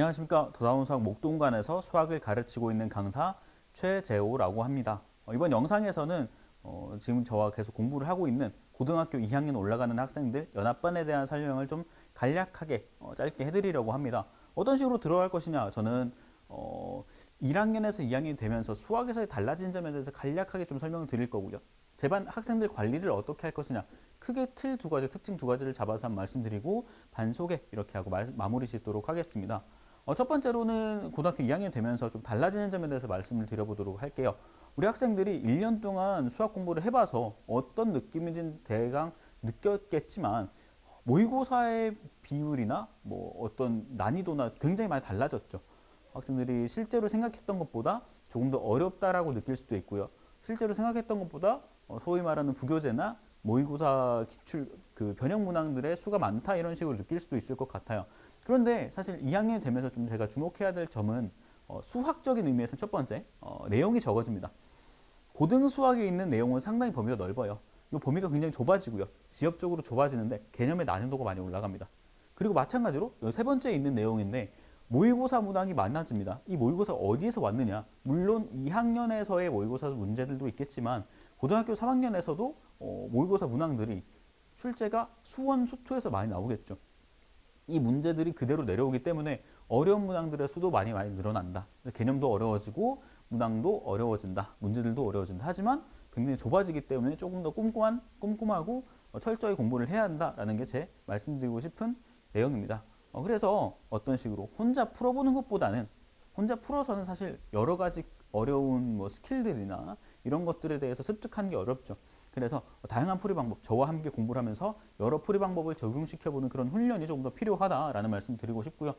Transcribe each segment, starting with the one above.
안녕하십니까. 더다운 수학 목동관에서 수학을 가르치고 있는 강사 최재호라고 합니다. 이번 영상에서는 지금 저와 계속 공부를 하고 있는 고등학교 2학년 올라가는 학생들 연합반에 대한 설명을 좀 간략하게 짧게 해드리려고 합니다. 어떤 식으로 들어갈 것이냐, 저는 1학년에서 2학년이 되면서 수학에서의 달라진 점에 대해서 간략하게 좀 설명을 드릴 거고요. 제 반 학생들 관리를 어떻게 할 것이냐, 크게 틀 두 가지, 특징 두 가지를 잡아서 한번 말씀드리고 반 소개 이렇게 하고 마무리 짓도록 하겠습니다. 첫 번째로는 고등학교 2학년 되면서 좀 달라지는 점에 대해서 말씀을 드려보도록 할게요. 우리 학생들이 1년 동안 수학 공부를 해봐서 어떤 느낌인지는 대강 느꼈겠지만 모의고사의 비율이나 뭐 어떤 난이도나 굉장히 많이 달라졌죠. 학생들이 실제로 생각했던 것보다 조금 더 어렵다라고 느낄 수도 있고요. 실제로 생각했던 것보다 소위 말하는 부교재나 모의고사 기출 그 변형 문항들의 수가 많다 이런 식으로 느낄 수도 있을 것 같아요. 그런데 사실 2학년이 되면서 좀 제가 주목해야 될 점은 수학적인 의미에서 첫 번째 내용이 적어집니다. 고등 수학에 있는 내용은 상당히 범위가 넓어요. 이 범위가 굉장히 좁아지고요. 지역적으로 좁아지는데 개념의 난이도가 많이 올라갑니다. 그리고 마찬가지로 세 번째에 있는 내용인데 모의고사 문항이 많아집니다. 이 모의고사 어디에서 왔느냐? 물론 2학년에서의 모의고사 문제들도 있겠지만 고등학교 3학년에서도 모의고사 문항들이 출제가 수원, 수투에서 많이 나오겠죠. 이 문제들이 그대로 내려오기 때문에 어려운 문항들의 수도 많이 늘어난다. 개념도 어려워지고 문항도 어려워진다. 문제들도 어려워진다. 하지만 굉장히 좁아지기 때문에 조금 더 꼼꼼하고 철저히 공부를 해야 한다라는 게 제 말씀드리고 싶은 내용입니다. 그래서 어떤 식으로 혼자 풀어보는 것보다는 혼자 풀어서는 사실 여러 가지 어려운 뭐 스킬들이나 이런 것들에 대해서 습득하는 게 어렵죠. 그래서 다양한 풀이 방법, 저와 함께 공부를 하면서 여러 풀이 방법을 적용시켜보는 그런 훈련이 조금 더 필요하다라는 말씀 드리고 싶고요.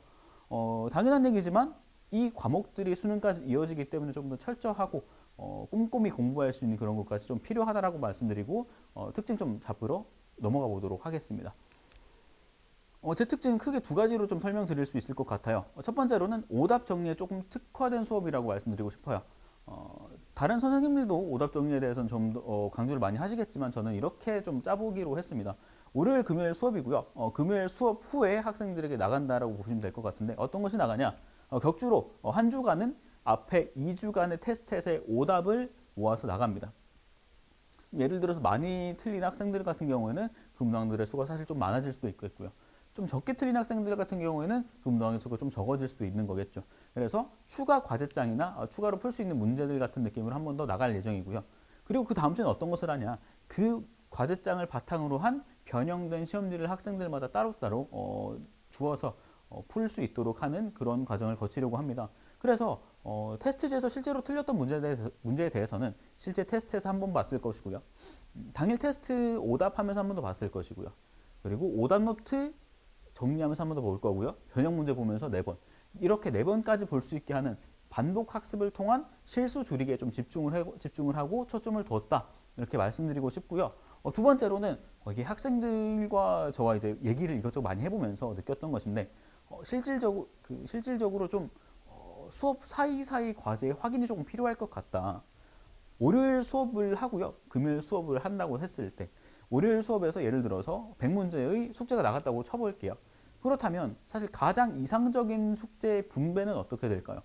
당연한 얘기지만 이 과목들이 수능까지 이어지기 때문에 좀 더 철저하고 꼼꼼히 공부할 수 있는 그런 것까지 좀 필요하다라고 말씀드리고 특징 좀 잡으러 넘어가 보도록 하겠습니다. 제 특징은 크게 두 가지로 좀 설명드릴 수 있을 것 같아요. 첫 번째로는 오답 정리에 조금 특화된 수업이라고 말씀드리고 싶어요. 다른 선생님들도 오답 정리에 대해서는 좀 더 강조를 많이 하시겠지만 저는 이렇게 좀 짜보기로 했습니다. 월요일, 금요일 수업이고요. 금요일 수업 후에 학생들에게 나간다라고 보시면 될 것 같은데 어떤 것이 나가냐? 격주로 한 주간은 앞에 2주간의 테스트에서의 오답을 모아서 나갑니다. 예를 들어서 많이 틀린 학생들 같은 경우에는 그 문항들의 수가 사실 좀 많아질 수도 있겠고요. 좀 적게 틀린 학생들 같은 경우에는 그 문항의 수가 좀 적어질 수도 있는 거겠죠. 그래서 추가 과제장이나 추가로 풀 수 있는 문제들 같은 느낌으로 한 번 더 나갈 예정이고요. 그리고 그 다음 주는 어떤 것을 하냐? 그 과제장을 바탕으로 한 변형된 시험지를 학생들마다 따로따로 주어서 풀 수 있도록 하는 그런 과정을 거치려고 합니다. 그래서 테스트지에서 실제로 틀렸던 문제에 대해서는 실제 테스트에서 한 번 봤을 것이고요. 당일 테스트 오답하면서 한 번 더 봤을 것이고요. 그리고 오답 노트 정리하면서 한 번 더 볼 거고요. 변형 문제 보면서 4번. 이렇게 4번까지 볼 수 있게 하는 반복 학습을 통한 실수 줄이기에 좀 집중을 하고 초점을 뒀다. 이렇게 말씀드리고 싶고요. 두 번째로는 이게 학생들과 저와 이제 얘기를 이것저것 많이 해보면서 느꼈던 것인데 실질적으로 좀 수업 사이사이 과제의 확인이 조금 필요할 것 같다. 월요일 수업을 하고요. 금요일 수업을 한다고 했을 때 월요일 수업에서 예를 들어서 100문제의 숙제가 나갔다고 쳐볼게요. 그렇다면 사실 가장 이상적인 숙제 분배는 어떻게 될까요?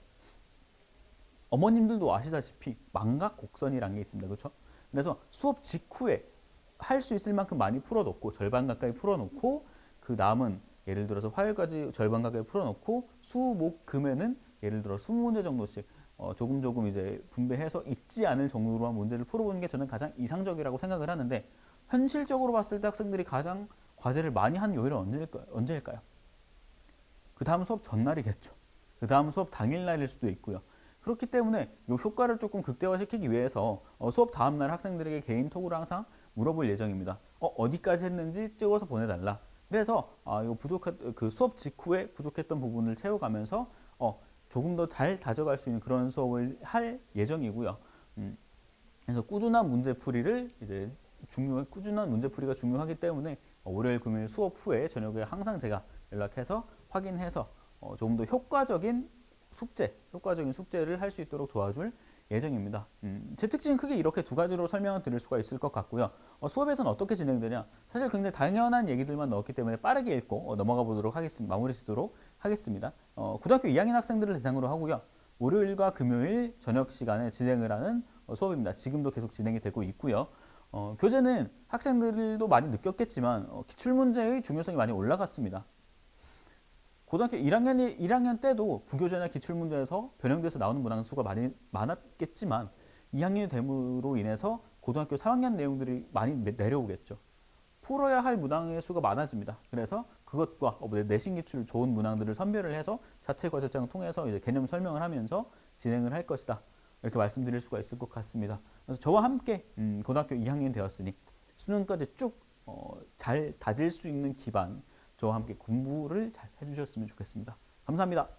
어머님들도 아시다시피 망각 곡선이라는 게 있습니다. 그렇죠? 그래서 수업 직후에 할 수 있을 만큼 많이 풀어놓고 절반 가까이 풀어놓고 그 남은 예를 들어서 화요일까지 절반 가까이 풀어놓고 수, 목, 금에는 예를 들어 20문제 정도씩 조금 이제 분배해서 잊지 않을 정도로만 문제를 풀어보는 게 저는 가장 이상적이라고 생각을 하는데 현실적으로 봤을 때 학생들이 가장 과제를 많이 한 요일은 언제일까요? 그 다음 수업 전날이겠죠. 그 다음 수업 당일날일 수도 있고요. 그렇기 때문에 이 효과를 조금 극대화시키기 위해서 수업 다음날 학생들에게 개인톡으로 항상 물어볼 예정입니다. 어디까지 했는지 찍어서 보내달라. 그래서 그 수업 직후에 부족했던 부분을 채워가면서 조금 더 잘 다져갈 수 있는 그런 수업을 할 예정이고요. 그래서 꾸준한 문제풀이가 중요하기 때문에 월요일, 금요일 수업 후에 저녁에 항상 제가 연락해서 확인해서 조금 더 효과적인 숙제를 할 수 있도록 도와줄 예정입니다. 제 특징은 크게 이렇게 두 가지로 설명을 드릴 수가 있을 것 같고요. 수업에서는 어떻게 진행되냐? 사실 굉장히 당연한 얘기들만 넣었기 때문에 빠르게 읽고 넘어가 보도록 하겠습니다. 마무리 짓도록 하겠습니다. 고등학교 2학년 학생들을 대상으로 하고요. 월요일과 금요일 저녁 시간에 진행을 하는 수업입니다. 지금도 계속 진행이 되고 있고요. 교재는 학생들도 많이 느꼈겠지만 기출문제의 중요성이 많이 올라갔습니다. 고등학교 1학년 때도 부교재나 기출문제에서 변형돼서 나오는 문항 수가 많이 많았겠지만 2학년이 됨으로 인해서 고등학교 3학년 내용들이 많이 내려오겠죠. 풀어야 할 문항의 수가 많아집니다. 그래서 그것과 내신 기출 좋은 문항들을 선별을 해서 자체 과제장을 통해서 이제 개념 설명을 하면서 진행을 할 것이다. 이렇게 말씀드릴 수가 있을 것 같습니다. 그래서 저와 함께 고등학교 2학년 되었으니 수능까지 쭉 잘 다질 수 있는 기반, 저와 함께 공부를 잘 해주셨으면 좋겠습니다. 감사합니다.